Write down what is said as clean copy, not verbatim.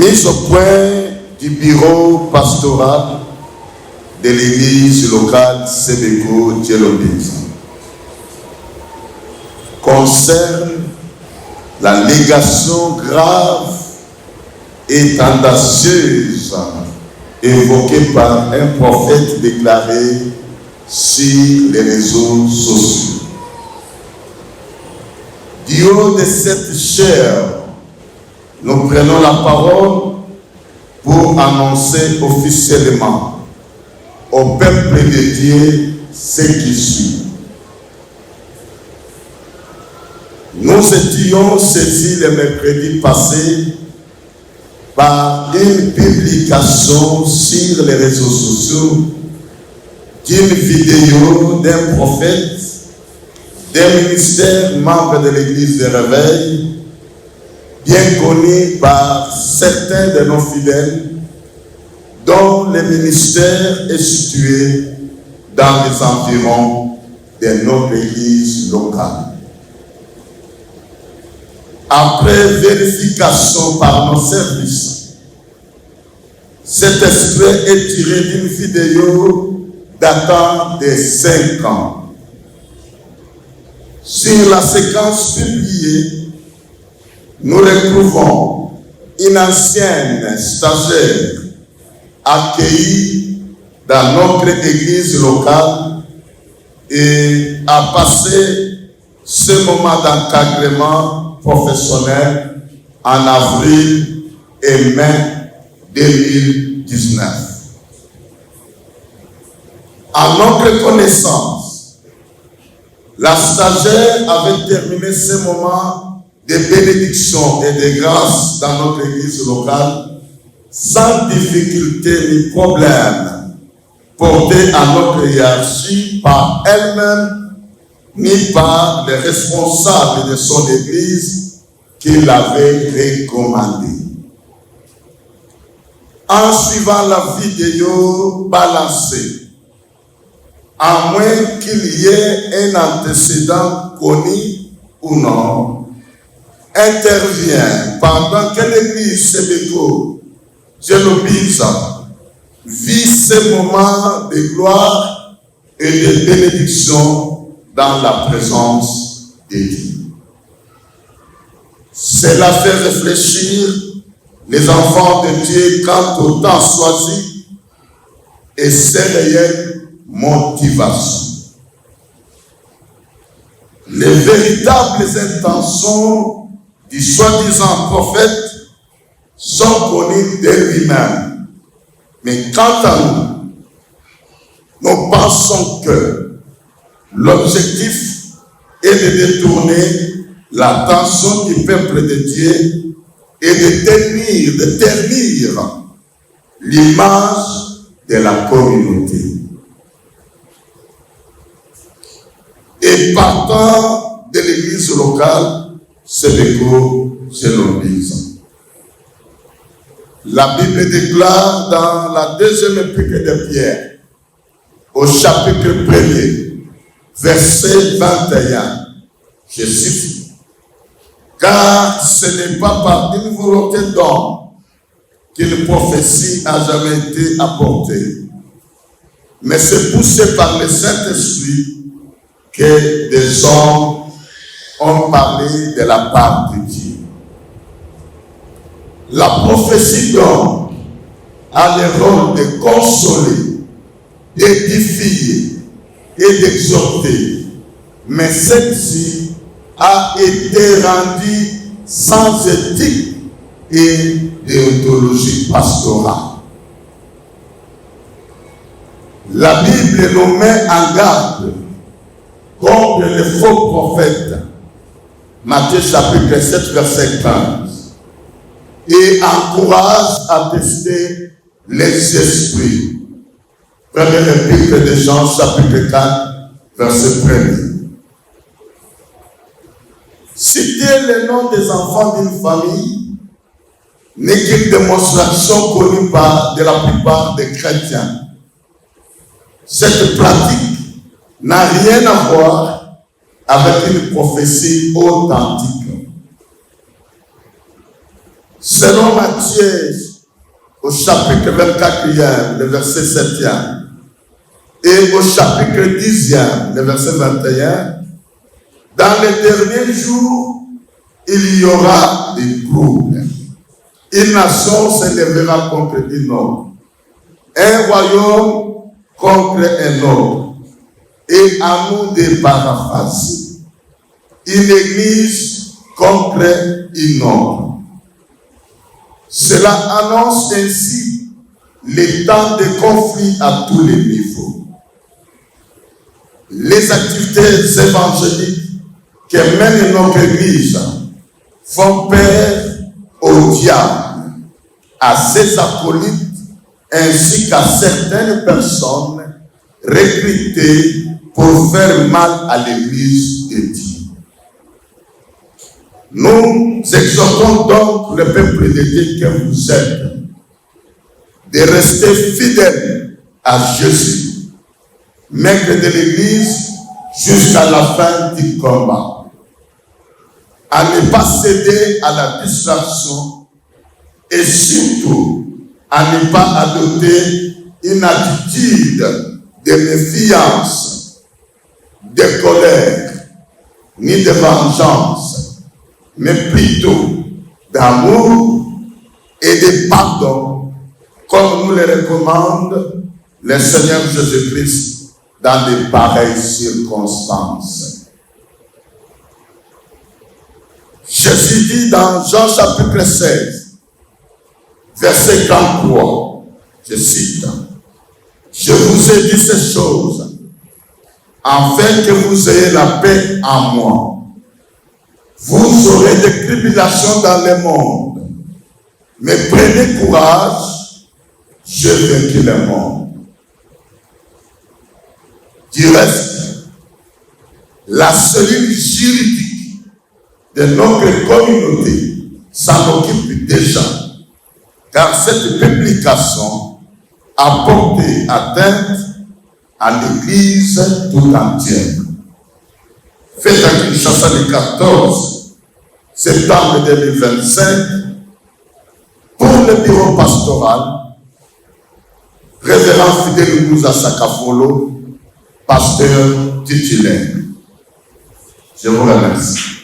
Mise au point du bureau pastoral de l'église locale Sebeko Djelobinza concerne la négation grave et tendancieuse évoquée par un prophète déclaré sur les réseaux sociaux. Du haut de cette chair, nous prenons la parole pour annoncer officiellement au peuple de Dieu ce qui suit. Nous étions saisis le mercredi passé par une publication sur les réseaux sociaux d'une vidéo d'un prophète, d'un ministère membre de l'église de Réveil, bien connu par certains de nos fidèles, dont le ministère est situé dans les environs de notre église locale. Après vérification par nos services, cet extrait est tiré d'une vidéo datant de 5 ans. Sur la séquence publiée, nous retrouvons une ancienne stagiaire accueillie dans notre église locale et a passé ce moment d'encadrement professionnel en avril et mai 2019. À notre connaissance, la stagiaire avait terminé ce moment de bénédiction et de grâce dans notre église locale sans difficulté ni problème porté à notre hiérarchie par elle-même ni par les responsables de son église qui l'avaient recommandé. En suivant la vidéo balancée, à moins qu'il y ait un antécédent connu ou non, intervient pendant que l'église Sebeko Djelobinza vit ce moment de gloire et de bénédiction dans la présence de Dieu. Cela fait réfléchir les enfants de Dieu quant au temps choisi et ses réelles motivations. Les véritables intentions du soi-disant prophète sont connues de lui-même. Mais quant à nous, nous pensons que l'objectif est de détourner l'attention du peuple de Dieu et de ternir l'image de la communauté. Et partant de l'église locale, Sebeko Djelobinza. La Bible déclare dans la deuxième épître de Pierre, au chapitre 1er, verset 21, je cite, « Car ce n'est pas par une volonté d'homme qu'une prophétie a jamais été apportée, mais c'est poussé par le Saint-Esprit que des hommes ont parlé de la part de Dieu. » La prophétie donc a le rôle de consoler, d'édifier et d'exhorter, mais celle-ci a été rendue sans éthique et déontologie pastorale. La Bible nous met en garde contre les faux prophètes, Matthieu chapitre 7, verset 15, et encourage à tester les esprits. Première épître de Jean, chapitre 4, verset 1er. Citer le nom des enfants d'une famille n'est qu'une démonstration connue de la plupart des chrétiens. Cette pratique n'a rien à voir avec une prophétie authentique. Selon Matthieu, au chapitre 24e, le verset 7e, et au chapitre 10e, le verset 21, dans les derniers jours, il y aura des troubles. Une nation s'élèvera contre une autre, un royaume contre un autre, et à nous de paraphraser, une église contre une autre. Cela annonce ainsi les temps de conflit à tous les niveaux. Les activités évangéliques que mène notre Église font peur au diable, à ses acolytes, ainsi qu'à certaines personnes recrutées pour faire mal à l'Église de Dieu. Nous exhortons donc le peuple de Dieu que vous êtes de rester fidèles à Jésus, maître de l'Église, jusqu'à la fin du combat, à ne pas céder à la distraction et surtout à ne pas adopter une attitude de méfiance, de colère, ni de vengeance, mais plutôt d'amour et de pardon, comme nous le recommande le Seigneur Jésus-Christ dans de pareilles circonstances. Jésus dit dans Jean chapitre 16, verset 43, je cite, « Je vous ai dit ces choses, afin que vous ayez la paix en moi. Vous aurez des tribulations dans le monde, mais prenez courage, j'ai vaincu le monde. » Du reste, la cellule juridique de notre communauté s'en occupe déjà, car cette publication a porté atteinte à l'Église tout entière. Faite à Kinshasa le 14 septembre 2025, pour le bureau pastoral, révérend Fidèle Moussa Sakafolo, pasteur titulaire. Je vous remercie.